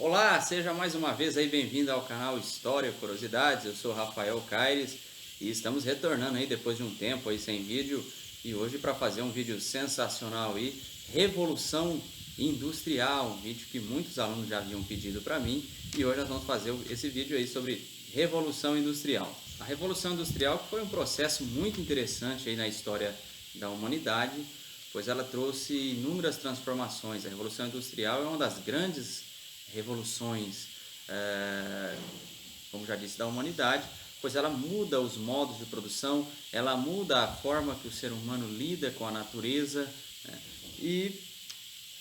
Olá, seja mais uma vez aí bem-vindo ao canal História e Curiosidades. Eu sou Rafael Caires e estamos retornando aí depois de um tempo aí sem vídeo e hoje para fazer um vídeo sensacional aí, Revolução Industrial, um vídeo que muitos alunos já haviam pedido para mim e hoje nós vamos fazer esse vídeo aí sobre Revolução Industrial. A Revolução Industrial foi um processo muito interessante aí na história da humanidade, pois ela trouxe inúmeras transformações. A Revolução Industrial é uma das grandes revoluções, como já disse, da humanidade, pois ela muda os modos de produção, ela muda a forma que o ser humano lida com a natureza, né? E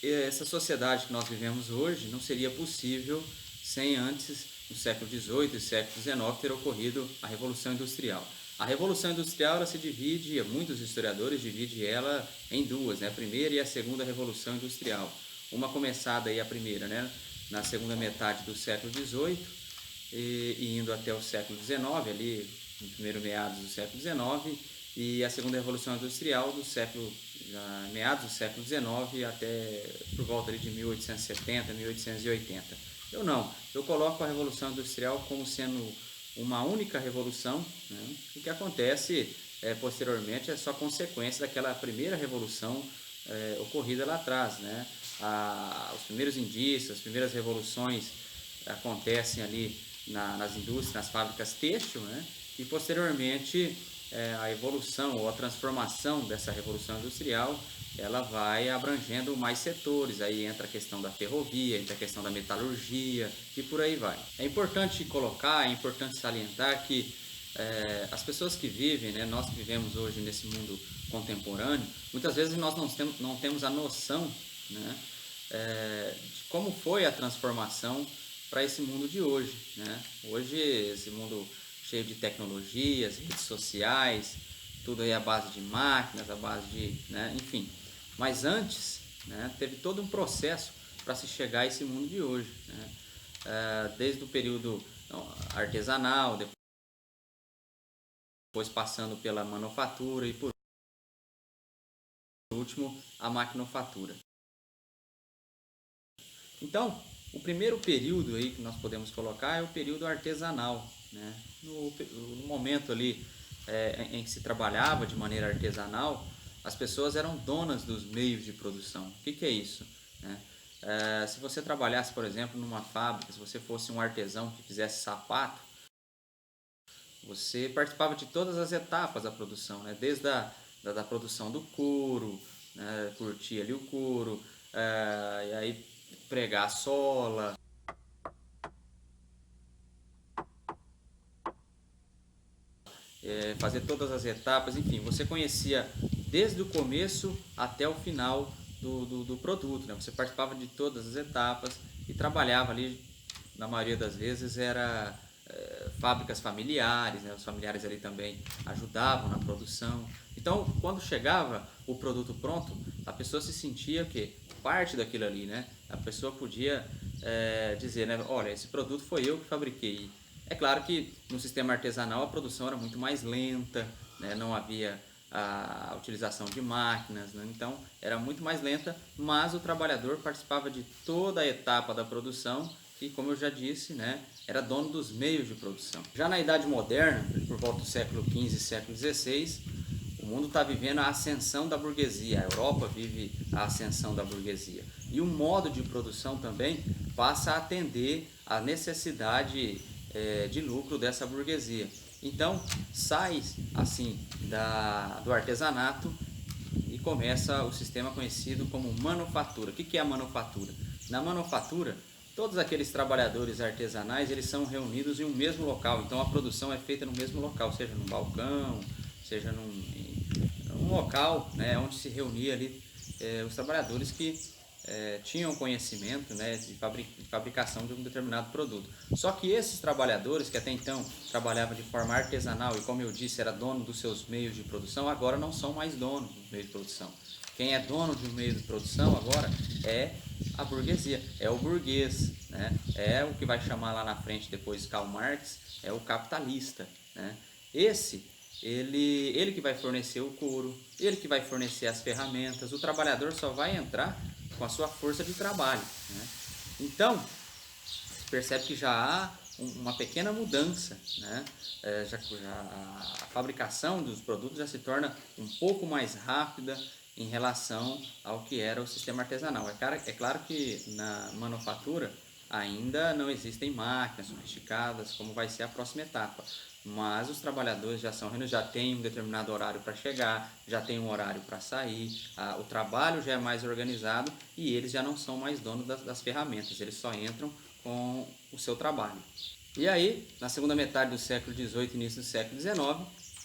essa sociedade que nós vivemos hoje não seria possível sem antes, no século XVIII e século XIX, ter ocorrido a Revolução Industrial. A Revolução Industrial ela se divide, muitos historiadores dividem ela em duas, né? A primeira e a segunda Revolução Industrial. Uma começada aí a primeira, né? Na segunda metade do século XVIII e indo até o século XIX, ali no primeiro meados do século XIX, e a segunda Revolução Industrial do século, meados do século XIX até por volta ali de 1870, 1880. Eu coloco a Revolução Industrial como sendo uma única revolução, né? O que acontece posteriormente é só consequência daquela primeira revolução ocorrida lá atrás, né? Os primeiros indícios, as primeiras revoluções acontecem ali nas indústrias, nas fábricas têxtil, né? E posteriormente a evolução ou a transformação dessa revolução industrial ela vai abrangendo mais setores, aí entra a questão da ferrovia, entra a questão da metalurgia e por aí vai. É importante colocar, é importante salientar que as pessoas que vivem, né, nós que vivemos hoje nesse mundo contemporâneo, muitas vezes nós não temos a noção, né, de como foi a transformação para esse mundo de hoje, né? Hoje esse mundo cheio de tecnologias, redes sociais, tudo aí à base de máquinas, à base de, né, enfim. Mas antes, né, teve todo um processo para se chegar a esse mundo de hoje, né? Desde o período artesanal, depois passando pela manufatura e por último a maquinofatura. Então, o primeiro período aí que nós podemos colocar é o período artesanal, né? No momento ali em que se trabalhava de maneira artesanal, as pessoas eram donas dos meios de produção. O que é isso, né? Se você trabalhasse, por exemplo, numa fábrica, se você fosse um artesão que fizesse sapato, você participava de todas as etapas da produção, né? Desde da produção do couro, né? Curtir ali o couro, e aí pregar a sola, fazer todas as etapas, enfim, você conhecia desde o começo até o final do produto, né? Você participava de todas as etapas e trabalhava ali, na maioria das vezes, era fábricas familiares, né? Os familiares ali também ajudavam na produção. Então, quando chegava o produto pronto, a pessoa se sentia que parte daquilo ali, né? A pessoa podia dizer, né? Olha, esse produto foi eu que fabriquei. É claro que no sistema artesanal a produção era muito mais lenta, né? Não havia a utilização de máquinas, né? Então era muito mais lenta, mas o trabalhador participava de toda a etapa da produção e, como eu já disse, né, era dono dos meios de produção. Já na Idade Moderna, por volta do século XV e século XVI, o mundo está vivendo a ascensão da burguesia, a Europa vive a ascensão da burguesia. E o modo de produção também passa a atender à necessidade de lucro dessa burguesia. Então, sai assim do artesanato e começa o sistema conhecido como manufatura. O que é a manufatura? Na manufatura, todos aqueles trabalhadores artesanais eles são reunidos em um mesmo local. Então, a produção é feita no mesmo local, seja num balcão, seja num local, né, onde se reunia ali os trabalhadores que tinham conhecimento, né, de fabricação de um determinado produto. Só que esses trabalhadores que até então trabalhavam de forma artesanal e, como eu disse, era dono dos seus meios de produção, agora não são mais donos dos meios de produção. Quem é dono de um meio de produção agora é a burguesia, é o burguês, né? É o que vai chamar lá na frente depois Karl Marx, é o capitalista, né? Ele que vai fornecer o couro, ele que vai fornecer as ferramentas, o trabalhador só vai entrar com a sua força de trabalho, né? Então, percebe que já há uma pequena mudança, né? A fabricação dos produtos já se torna um pouco mais rápida em relação ao que era o sistema artesanal. É claro que na manufatura ainda não existem máquinas sofisticadas, como vai ser a próxima etapa. Mas os trabalhadores já têm um determinado horário para chegar, já tem um horário para sair, o trabalho já é mais organizado e eles já não são mais donos das ferramentas, eles só entram com o seu trabalho. E aí, na segunda metade do século XVIII e início do século XIX,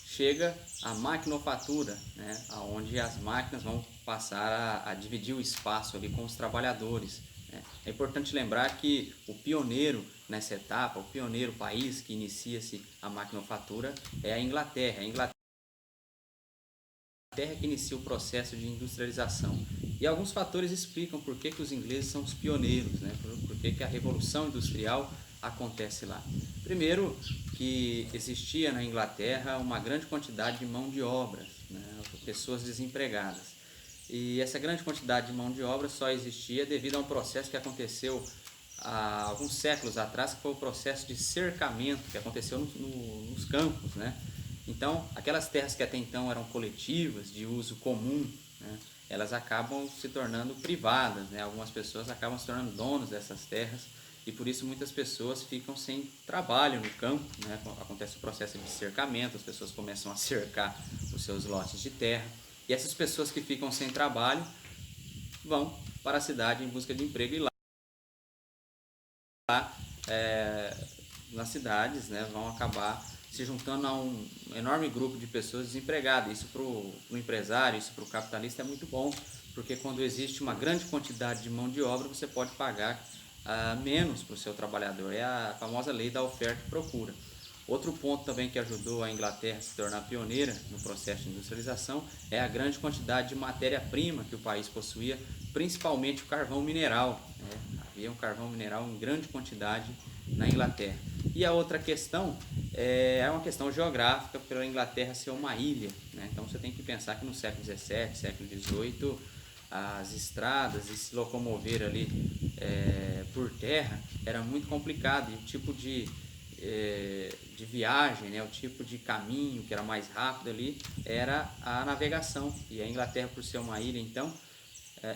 chega a maquinofatura, né, onde as máquinas vão passar a dividir o espaço ali com os trabalhadores. Né. É importante lembrar que o pioneiro nessa etapa, o pioneiro país que inicia-se a maquinofatura é a Inglaterra. A Inglaterra que inicia o processo de industrialização. E alguns fatores explicam por que os ingleses são os pioneiros, né? Por que a Revolução Industrial acontece lá. Primeiro, que existia na Inglaterra uma grande quantidade de mão de obra, né? Pessoas desempregadas. E essa grande quantidade de mão de obra só existia devido a um processo que aconteceu há alguns séculos atrás, que foi o processo de cercamento que aconteceu nos campos, né? Então, aquelas terras que até então eram coletivas, de uso comum, né, elas acabam se tornando privadas, né? Algumas pessoas acabam se tornando donos dessas terras e por isso muitas pessoas ficam sem trabalho no campo, né? Acontece o processo de cercamento, as pessoas começam a cercar os seus lotes de terra e essas pessoas que ficam sem trabalho vão para a cidade em busca de emprego e lá nas cidades, né, vão acabar se juntando a um enorme grupo de pessoas desempregadas. Isso para o empresário, isso para o capitalista é muito bom, porque quando existe uma grande quantidade de mão de obra, você pode pagar menos para o seu trabalhador. É a famosa lei da oferta e procura. Outro ponto também que ajudou a Inglaterra a se tornar pioneira no processo de industrialização é a grande quantidade de matéria-prima que o país possuía, principalmente o carvão mineral, né? Havia um carvão mineral em grande quantidade na Inglaterra. E a outra questão é uma questão geográfica, pela Inglaterra ser uma ilha, né? Então você tem que pensar que no século XVII, século XVIII, as estradas e se locomover ali por terra era muito complicado e o tipo de viagem, né, o tipo de caminho que era mais rápido ali era a navegação. E a Inglaterra, por ser uma ilha então,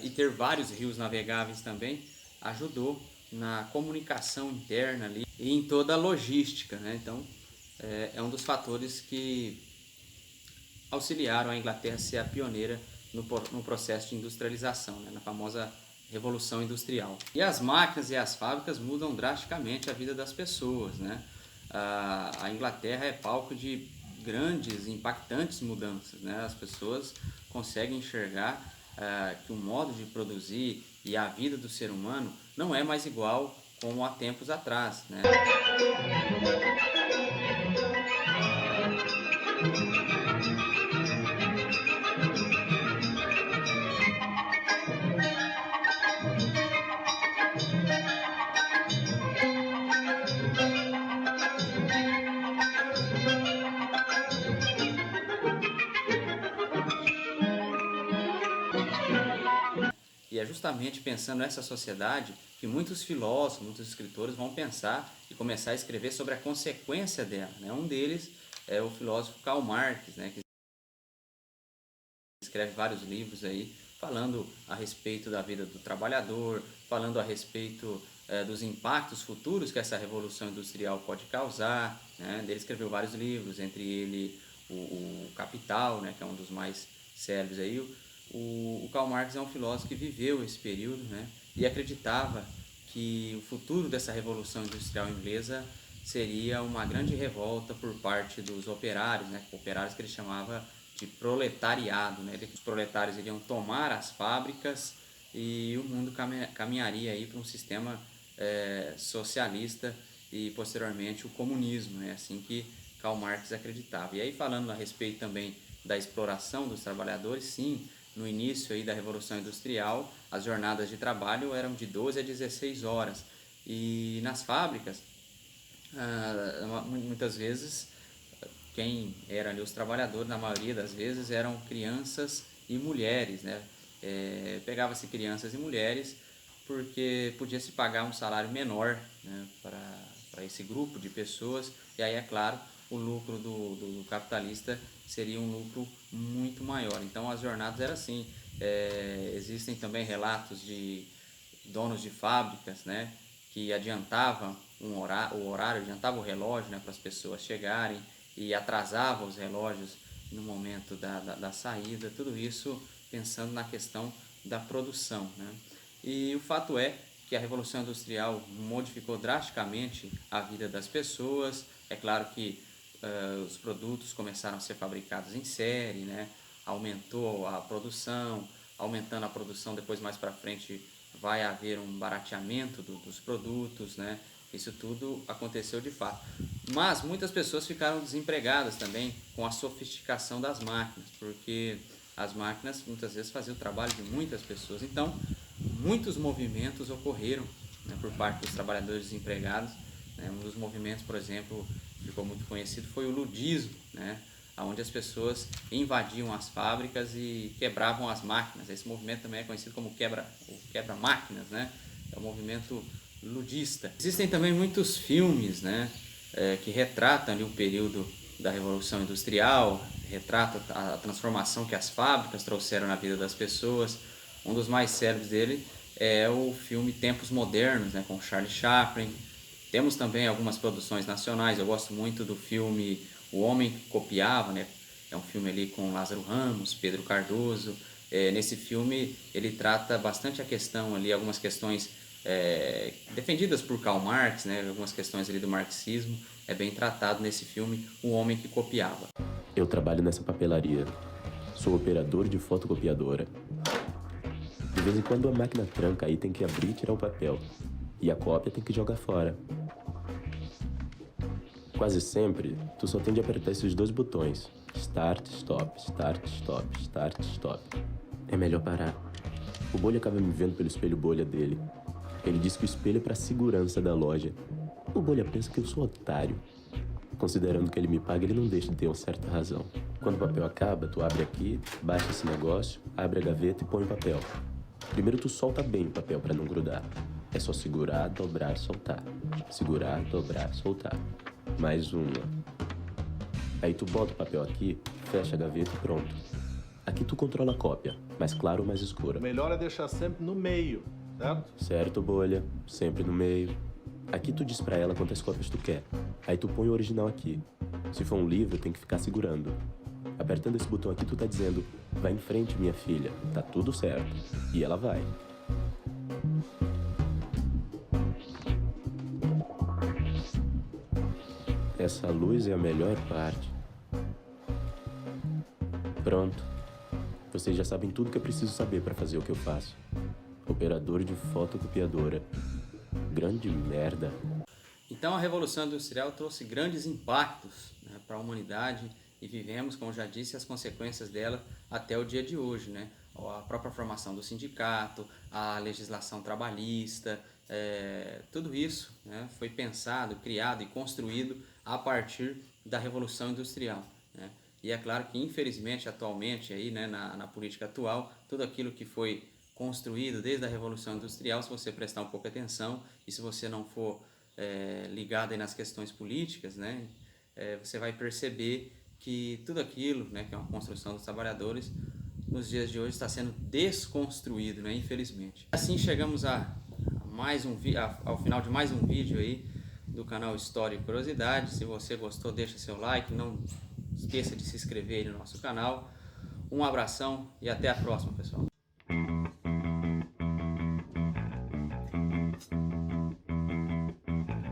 e ter vários rios navegáveis também, ajudou na comunicação interna ali e em toda a logística, né? Então é um dos fatores que auxiliaram a Inglaterra a ser a pioneira no processo de industrialização, né? Na famosa Revolução Industrial. E as máquinas e as fábricas mudam drasticamente a vida das pessoas, né? A Inglaterra é palco de grandes, impactantes mudanças, né? As pessoas conseguem enxergar que o modo de produzir e a vida do ser humano não é mais igual como há tempos atrás, né? E é justamente pensando nessa sociedade que muitos filósofos, muitos escritores vão pensar e começar a escrever sobre a consequência dela, né? Um deles é o filósofo Karl Marx, né? Que escreve vários livros aí falando a respeito da vida do trabalhador, falando a respeito dos impactos futuros que essa revolução industrial pode causar, né? Ele escreveu vários livros, entre ele o Capital, né? Que é um dos mais célebres aí. O Karl Marx é um filósofo que viveu esse período, né? E acreditava que o futuro dessa revolução industrial inglesa seria uma grande revolta por parte dos operários, né? Operários que ele chamava de proletariado, né? Os proletários iriam tomar as fábricas e o mundo caminharia aí para um sistema socialista e posteriormente o comunismo, né? Assim que Karl Marx acreditava. E aí falando a respeito também da exploração dos trabalhadores, sim, no início aí da Revolução Industrial, as jornadas de trabalho eram de 12 a 16 horas. E nas fábricas, muitas vezes, quem era ali os trabalhadores, na maioria das vezes, eram crianças e mulheres, né? Pegava-se crianças e mulheres porque podia se pagar um salário menor, né, para esse grupo de pessoas, e aí, é claro, o lucro do capitalista seria um lucro muito maior. Então as jornadas eram assim. Existem também relatos de donos de fábricas, né, que adiantavam o horário, adiantava o relógio, né, para as pessoas chegarem e atrasava os relógios no momento da saída, tudo isso pensando na questão da produção, né? E o fato é que a Revolução Industrial modificou drasticamente a vida das pessoas. É claro que os produtos começaram a ser fabricados em série, né? Aumentou a produção, aumentando a produção, depois mais para frente vai haver um barateamento dos produtos, né? Isso tudo aconteceu de fato. Mas muitas pessoas ficaram desempregadas também com a sofisticação das máquinas, porque as máquinas muitas vezes faziam o trabalho de muitas pessoas. Então, muitos movimentos ocorreram, né, por parte dos trabalhadores desempregados. Né? Um dos movimentos, por exemplo, que ficou muito conhecido foi o ludismo, né? Onde as pessoas invadiam as fábricas e quebravam as máquinas. Esse movimento também é conhecido como quebra-máquinas, né? É um movimento ludista. Existem também muitos filmes, né, que retratam ali o período da Revolução Industrial, retrata a transformação que as fábricas trouxeram na vida das pessoas. Um dos mais célebres dele é o filme Tempos Modernos, né, com Charlie Chaplin. Temos também algumas produções nacionais. Eu gosto muito do filme O Homem que Copiava, né? É um filme ali com Lázaro Ramos, Pedro Cardoso. Nesse filme ele trata bastante a questão ali, algumas questões defendidas por Karl Marx, né? Algumas questões ali do marxismo. É bem tratado nesse filme O Homem que Copiava. Eu trabalho nessa papelaria. Sou operador de fotocopiadora. De vez em quando a máquina tranca aí, tem que abrir e tirar o papel. E a cópia tem que jogar fora. Quase sempre, tu só tem de apertar esses dois botões. Start, Stop, Start, Stop, Start, Stop. É melhor parar. O Bolha acaba me vendo pelo espelho bolha dele. Ele diz que o espelho é pra segurança da loja. O Bolha pensa que eu sou otário. Considerando que ele me paga, ele não deixa de ter uma certa razão. Quando o papel acaba, tu abre aqui, baixa esse negócio, abre a gaveta e põe o papel. Primeiro tu solta bem o papel pra não grudar. É só segurar, dobrar, soltar. Segurar, dobrar, soltar. Mais uma. Aí tu bota o papel aqui, fecha a gaveta e pronto. Aqui tu controla a cópia, mais claro ou mais escura. O melhor é deixar sempre no meio, certo? Certo, Bolha. Sempre no meio. Aqui tu diz pra ela quantas cópias tu quer. Aí tu põe o original aqui. Se for um livro, tem que ficar segurando. Apertando esse botão aqui, tu tá dizendo: vai em frente, minha filha. Tá tudo certo. E ela vai. Essa luz é a melhor parte. Pronto. Vocês já sabem tudo que eu preciso saber para fazer o que eu faço. Operador de fotocopiadora. Grande merda. Então a Revolução Industrial trouxe grandes impactos, né, para a humanidade e vivemos, como já disse, as consequências dela até o dia de hoje, né? A própria formação do sindicato, a legislação trabalhista, tudo isso, né, foi pensado, criado e construído a partir da Revolução Industrial, né? E é claro que, infelizmente, atualmente, aí, né, na política atual, tudo aquilo que foi construído desde a Revolução Industrial, se você prestar um pouco de atenção e se você não for ligado aí nas questões políticas, né, você vai perceber que tudo aquilo, né, que é uma construção dos trabalhadores, nos dias de hoje está sendo desconstruído, né, infelizmente. Assim chegamos ao final de mais um vídeo aí do canal História e Curiosidade. Se você gostou, deixa seu like, não esqueça de se inscrever aí no nosso canal. Um abração e até a próxima, pessoal.